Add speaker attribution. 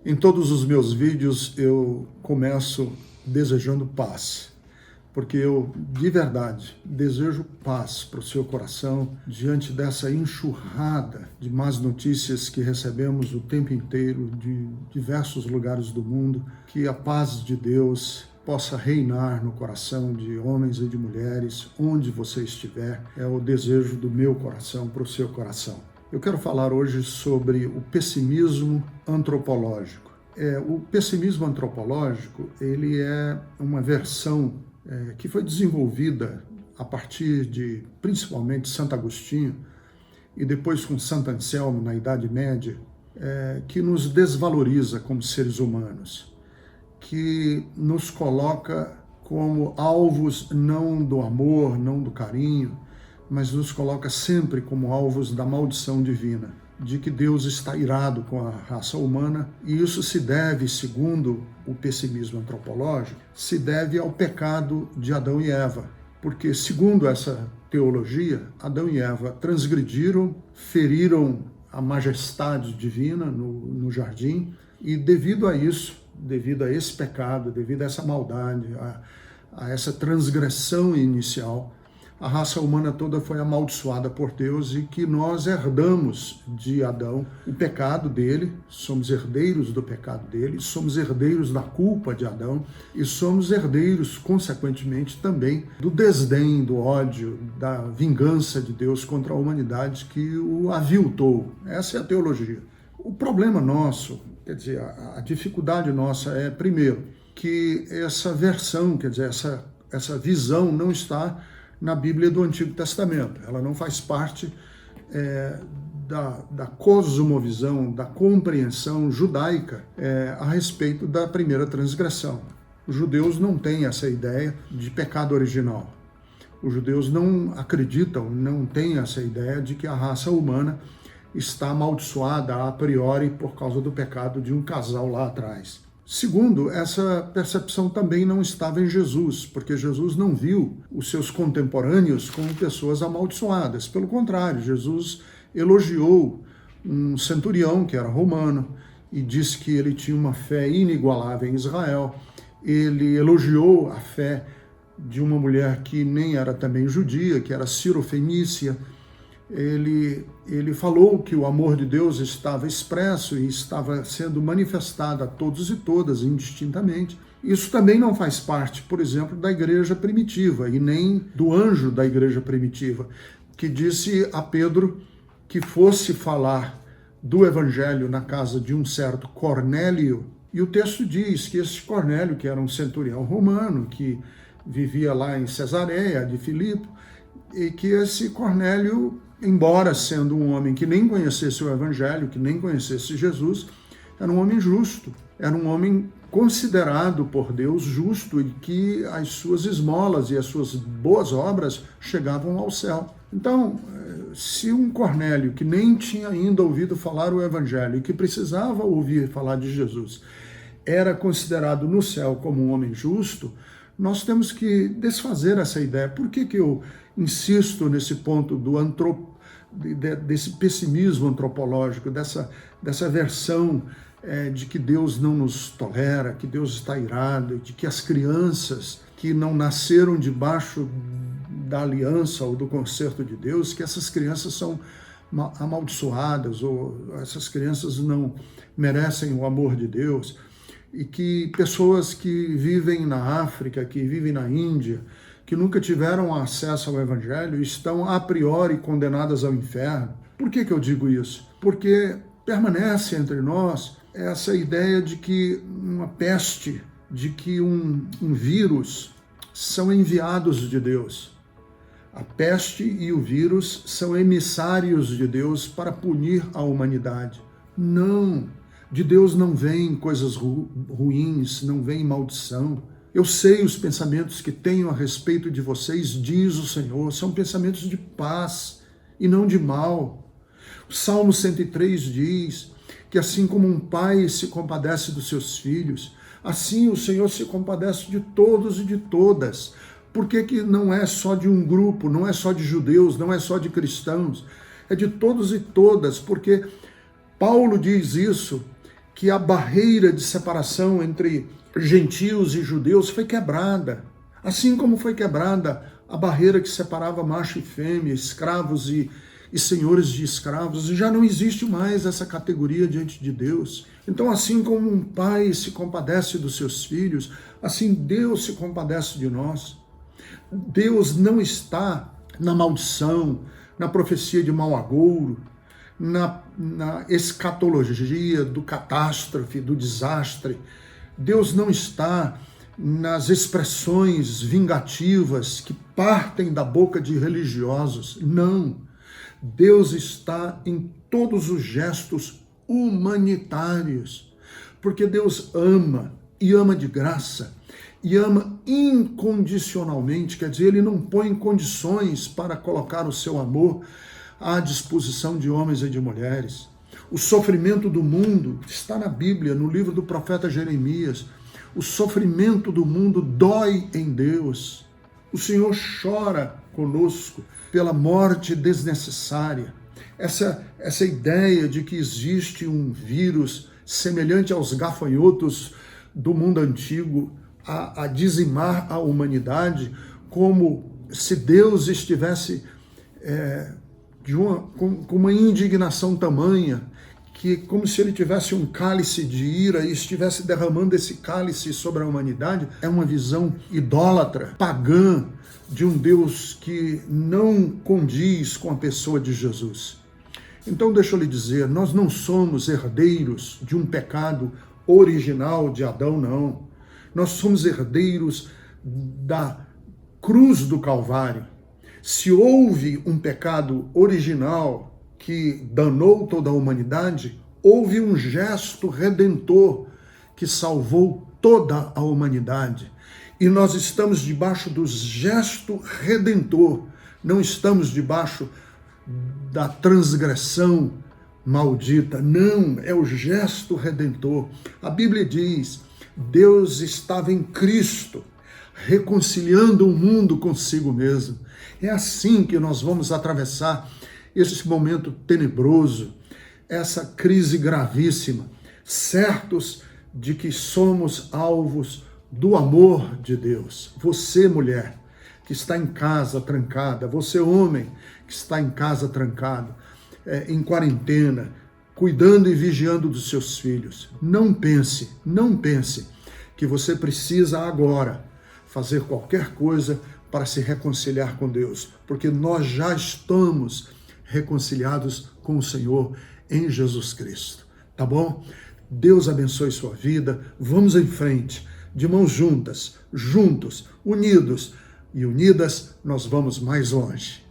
Speaker 1: Em todos os meus vídeos eu começo desejando paz, porque eu, de verdade, desejo paz para o seu coração diante dessa enxurrada de más notícias que recebemos o tempo inteiro de diversos lugares do mundo. Que a paz de Deus possa reinar no coração de homens e de mulheres, onde você estiver. É o desejo do meu coração para o seu coração. Eu quero falar hoje sobre o pessimismo antropológico. O pessimismo antropológico, ele é uma versão que foi desenvolvida a partir de, principalmente, Santo Agostinho e depois com Santo Anselmo, na Idade Média, que nos desvaloriza como seres humanos, que nos coloca como alvos não do amor, não do carinho, mas nos coloca sempre como alvos da maldição divina, de que Deus está irado com a raça humana, e isso se deve, segundo o pessimismo antropológico, se deve ao pecado de Adão e Eva, porque, segundo essa teologia, Adão e Eva transgrediram, feriram a majestade divina no jardim, e devido a isso, devido a esse pecado, devido a essa maldade, a essa transgressão inicial, a raça humana toda foi amaldiçoada por Deus, e que nós herdamos de Adão o pecado dele, somos herdeiros do pecado dele, somos herdeiros da culpa de Adão e somos herdeiros, consequentemente, também do desdém, do ódio, da vingança de Deus contra a humanidade que o aviltou. Essa é a teologia. O problema nosso, quer dizer, a dificuldade nossa é, primeiro, que essa versão, quer dizer, essa visão não está na Bíblia do Antigo Testamento. Ela não faz parte da cosmovisão, da compreensão judaica a respeito da primeira transgressão. Os judeus não têm essa ideia de pecado original. Os judeus não acreditam, não têm essa ideia de que a raça humana está amaldiçoada a priori por causa do pecado de um casal lá atrás. Segundo, essa percepção também não estava em Jesus, porque Jesus não viu os seus contemporâneos como pessoas amaldiçoadas. Pelo contrário, Jesus elogiou um centurião que era romano e disse que ele tinha uma fé inigualável em Israel. Ele elogiou a fé de uma mulher que nem era também judia, que era Cirofenícia. Ele falou que o amor de Deus estava expresso e estava sendo manifestado a todos e todas indistintamente. Isso também não faz parte, por exemplo, da igreja primitiva e nem do anjo da igreja primitiva, que disse a Pedro que fosse falar do evangelho na casa de um certo Cornélio. E o texto diz que esse Cornélio, que era um centurião romano, que vivia lá em Cesareia de Filipe, e que esse Cornélio, embora sendo um homem que nem conhecesse o Evangelho, que nem conhecesse Jesus, era um homem justo, era um homem considerado por Deus justo, e que as suas esmolas e as suas boas obras chegavam ao céu. Então, se um Cornélio que nem tinha ainda ouvido falar o Evangelho e que precisava ouvir falar de Jesus, era considerado no céu como um homem justo, nós temos que desfazer essa ideia. Por que eu insisto nesse ponto desse pessimismo antropológico, dessa versão de que Deus não nos tolera, que Deus está irado, de que as crianças que não nasceram debaixo da aliança ou do concerto de Deus, que essas crianças são amaldiçoadas, ou essas crianças não merecem o amor de Deus, e que pessoas que vivem na África, que vivem na Índia, que nunca tiveram acesso ao Evangelho, estão a priori condenadas ao inferno. Por que eu digo isso? Porque permanece entre nós essa ideia de que uma peste, de que um vírus são enviados de Deus. A peste e o vírus são emissários de Deus para punir a humanidade. Não! De Deus não vem coisas ruins, não vem maldição. Eu sei os pensamentos que tenho a respeito de vocês, diz o Senhor, são pensamentos de paz e não de mal. O Salmo 103 diz que assim como um pai se compadece dos seus filhos, assim o Senhor se compadece de todos e de todas. Por que não é só de um grupo, não é só de judeus, não é só de cristãos, é de todos e todas, porque Paulo diz isso, que a barreira de separação entre gentios e judeus foi quebrada. Assim como foi quebrada a barreira que separava macho e fêmea, escravos e senhores de escravos, já não existe mais essa categoria diante de Deus. Então, assim como um pai se compadece dos seus filhos, assim Deus se compadece de nós. Deus não está na maldição, na profecia de mau agouro, na escatologia do catástrofe, do desastre. Deus não está nas expressões vingativas que partem da boca de religiosos. Não. Deus está em todos os gestos humanitários, porque Deus ama, e ama de graça, e ama incondicionalmente, quer dizer, ele não põe condições para colocar o seu amor à disposição de homens e de mulheres. O sofrimento do mundo está na Bíblia, no livro do profeta Jeremias. O sofrimento do mundo dói em Deus. O Senhor chora conosco pela morte desnecessária. Essa ideia de que existe um vírus semelhante aos gafanhotos do mundo antigo a dizimar a humanidade, como se Deus estivesse com uma indignação tamanha, que como se ele tivesse um cálice de ira e estivesse derramando esse cálice sobre a humanidade, é uma visão idólatra, pagã, de um Deus que não condiz com a pessoa de Jesus. Então deixa eu lhe dizer, nós não somos herdeiros de um pecado original de Adão, não. Nós somos herdeiros da cruz do Calvário. Se houve um pecado original que danou toda a humanidade, houve um gesto redentor que salvou toda a humanidade. E nós estamos debaixo do gesto redentor, não estamos debaixo da transgressão maldita. Não, é o gesto redentor. A Bíblia diz, Deus estava em Cristo, reconciliando o mundo consigo mesmo. É assim que nós vamos atravessar esse momento tenebroso, essa crise gravíssima, certos de que somos alvos do amor de Deus. Você, mulher, que está em casa trancada, você, homem, que está em casa trancado, em quarentena, cuidando e vigiando dos seus filhos, não pense que você precisa agora fazer qualquer coisa para se reconciliar com Deus, porque nós já estamos reconciliados com o Senhor em Jesus Cristo, tá bom? Deus abençoe sua vida, vamos em frente, de mãos juntas, juntos, unidos e unidas, nós vamos mais longe.